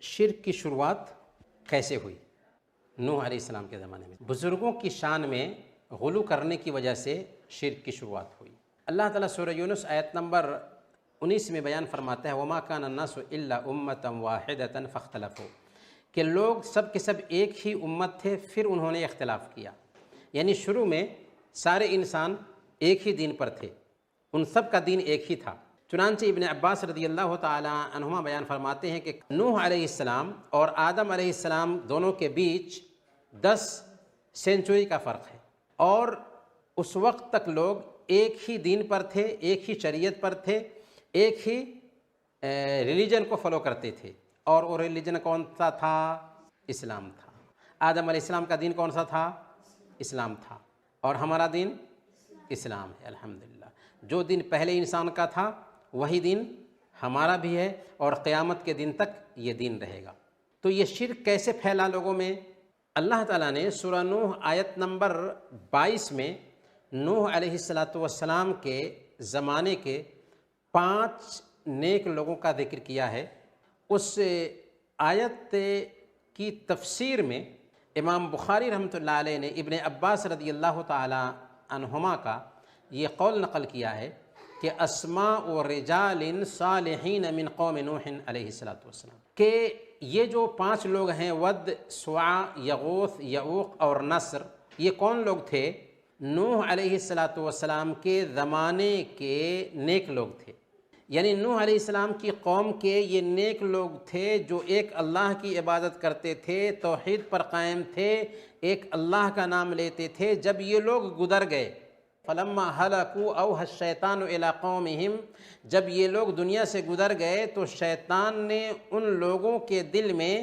شرک کی شروعات کیسے ہوئی؟ نوح علیہ السلام کے زمانے میں بزرگوں کی شان میں غلو کرنے کی وجہ سے شرک کی شروعات ہوئی۔ اللہ تعالیٰ سورہ یونس آیت نمبر 19 میں بیان فرماتا ہے وَمَا كَانَ النَّاسُ إِلَّا أُمَّةً وَاحِدَةً فَاخْتَلَفُوا، کہ لوگ سب کے سب ایک ہی امت تھے، پھر انہوں نے اختلاف کیا۔ یعنی شروع میں سارے انسان ایک ہی دین پر تھے، ان سب کا دین ایک ہی تھا۔ چنانچہ ابن عباس رضی اللہ تعالیٰ عنہما بیان فرماتے ہیں کہ نوح علیہ السلام اور آدم علیہ السلام دونوں کے بیچ 10 سینچری کا فرق ہے، اور اس وقت تک لوگ ایک ہی دین پر تھے، ایک ہی شریعت پر تھے، ایک ہی ریلیجن کو فالو کرتے تھے، اور وہ ریلیجن کون سا تھا؟ اسلام تھا۔ آدم علیہ السلام کا دین کون سا تھا؟ اسلام تھا، اور ہمارا دین اسلام ہے۔ الحمدللہ، جو دن پہلے انسان کا تھا وہی دن ہمارا بھی ہے، اور قیامت کے دن تک یہ دین رہے گا۔ تو یہ شرک کیسے پھیلا لوگوں میں؟ اللہ تعالیٰ نے سورہ نوح آیت نمبر 22 میں نوح علیہ السلام کے زمانے کے 5 نیک لوگوں کا ذکر کیا ہے۔ اس آیت کی تفسیر میں امام بخاری رحمۃ اللہ علیہ نے ابن عباس رضی اللہ تعالی عنہما کا یہ قول نقل کیا ہے کہ اسماء رجال صالحین من قوم نوح علیہ السلام، کہ یہ جو 5 لوگ ہیں ود، سواع، یغوث، یعوق اور نصر، یہ کون لوگ تھے؟ نوح علیہ السلام کے زمانے کے نیک لوگ تھے۔ یعنی نوح علیہ السلام کی قوم کے یہ نیک لوگ تھے جو ایک اللہ کی عبادت کرتے تھے، توحید پر قائم تھے، ایک اللہ کا نام لیتے تھے۔ جب یہ لوگ گزر گئے، فلما ہلکوا اوحى الشیطان الی قومہم، جب یہ لوگ دنیا سے گزر گئے تو شیطان نے ان لوگوں کے دل میں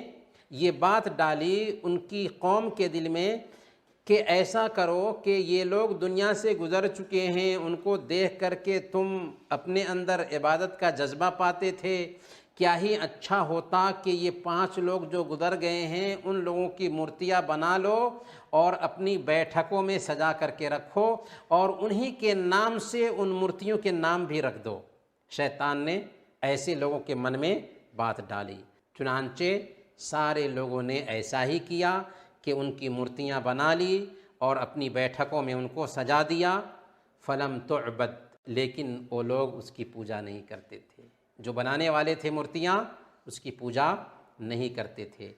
یہ بات ڈالی، ان کی قوم کے دل میں، کہ ایسا کرو کہ یہ لوگ دنیا سے گزر چکے ہیں، ان کو دیکھ کر کے تم اپنے اندر عبادت کا جذبہ پاتے تھے، کیا ہی اچھا ہوتا کہ یہ 5 لوگ جو گزر گئے ہیں ان لوگوں کی مورتیاں بنا لو اور اپنی بیٹھکوں میں سجا کر کے رکھو، اور انہی کے نام سے ان مورتیوں کے نام بھی رکھ دو۔ شیطان نے ایسے لوگوں کے من میں بات ڈالی، چنانچہ سارے لوگوں نے ایسا ہی کیا کہ ان کی مورتیاں بنا لی اور اپنی بیٹھکوں میں ان کو سجا دیا۔ فلم تعبد، لیکن وہ لوگ اس کی پوجا نہیں کرتے تھے، جو بنانے والے تھے مورتیاں اس کی پوجا نہیں کرتے تھے۔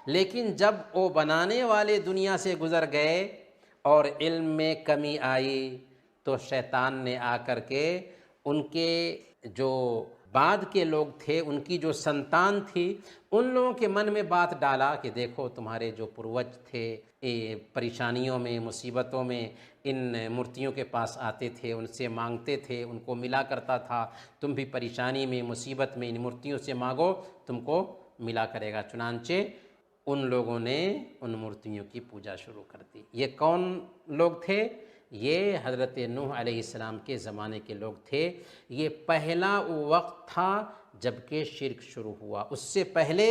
لیکن جب وہ بنانے والے دنیا سے گزر گئے اور علم میں کمی آئی تو شیطان نے آ کر کے ان کے جو بعد کے لوگ تھے، ان کی جو سنتان تھی، ان لوگوں کے من میں بات ڈالا کہ دیکھو تمہارے جو پروج تھے پریشانیوں میں، مصیبتوں میں ان مورتیوں کے پاس آتے تھے، ان سے مانگتے تھے، ان کو ملا کرتا تھا، تم بھی پریشانی میں، مصیبت میں ان مورتیوں سے مانگو، تم کو ملا کرے گا۔ چنانچہ ان لوگوں نے ان مورتیوں کی پوجا شروع کر دی۔ یہ کون لوگ تھے؟ یہ حضرت نوح علیہ السلام کے زمانے کے لوگ تھے۔ یہ پہلا وقت تھا جب کہ شرک شروع ہوا، اس سے پہلے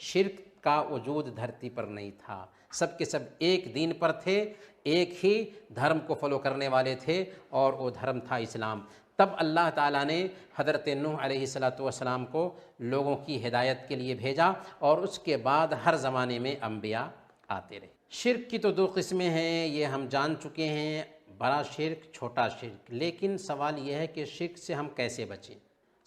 شرک کا وجود دھرتی پر نہیں تھا۔ سب کے سب ایک دین پر تھے، ایک ہی دھرم کو فالو کرنے والے تھے، اور وہ دھرم تھا اسلام۔ تب اللہ تعالیٰ نے حضرت نوح علیہ السلام کو لوگوں کی ہدایت کے لیے بھیجا، اور اس کے بعد ہر زمانے میں انبیاء آتے رہے۔ شرک کی تو 2 قسمیں ہیں، یہ ہم جان چکے ہیں، بڑا شرک، چھوٹا شرک۔ لیکن سوال یہ ہے کہ شرک سے ہم کیسے بچیں؟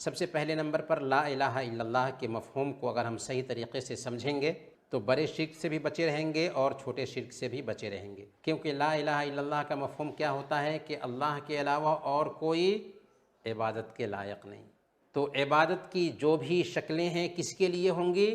سب سے پہلے نمبر پر لا الہ الا اللہ کے مفہوم کو اگر ہم صحیح طریقے سے سمجھیں گے تو بڑے شرک سے بھی بچے رہیں گے اور چھوٹے شرک سے بھی بچے رہیں گے، کیونکہ لا الہ الا اللہ کا مفہوم کیا ہوتا ہے کہ اللہ کے علاوہ اور کوئی عبادت کے لائق نہیں۔ تو عبادت کی جو بھی شکلیں ہیں کس کے لیے ہوں گی؟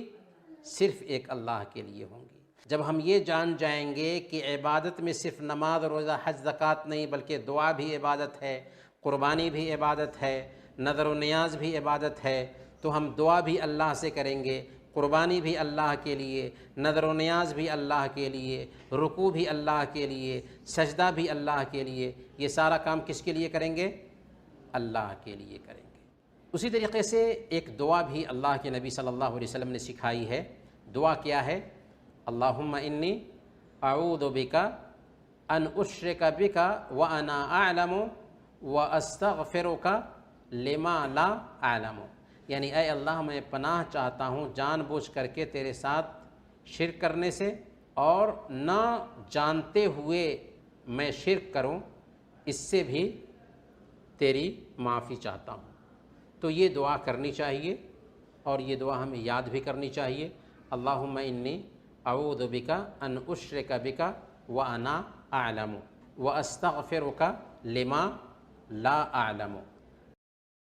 صرف ایک اللہ کے لیے ہوں گی۔ جب ہم یہ جان جائیں گے کہ عبادت میں صرف نماز، روزہ، حج، زکوٰۃ نہیں بلکہ دعا بھی عبادت ہے، قربانی بھی عبادت ہے، نذر و نیاز بھی عبادت ہے، تو ہم دعا بھی اللہ سے کریں گے، قربانی بھی اللہ کے لیے، نذر و نیاز بھی اللہ کے لیے، رکوع بھی اللہ کے لیے، سجدہ بھی اللہ کے لیے۔ یہ سارا کام کس کے لیے کریں گے؟ اللہ کے لیے کریں گے۔ اسی طریقے سے ایک دعا بھی اللہ کے نبی صلی اللہ علیہ وسلم نے سکھائی ہے۔ دعا کیا ہے؟ اللہم انی اعوذ بک ان اشرک بک وانا اعلم واستغفرک لما لا اعلم، یعنی اے اللہ میں پناہ چاہتا ہوں جان بوجھ کر کے تیرے ساتھ شرک کرنے سے، اور نہ جانتے ہوئے میں شرک کروں، اس سے بھی تیری معافی چاہتا ہوں۔ تو یہ دعا کرنی چاہیے، اور یہ دعا ہمیں یاد بھی کرنی چاہیے۔ اللہم انی اعوذ بک ان اشرک بک وانا اعلم واستغفرک لما لا اعلم۔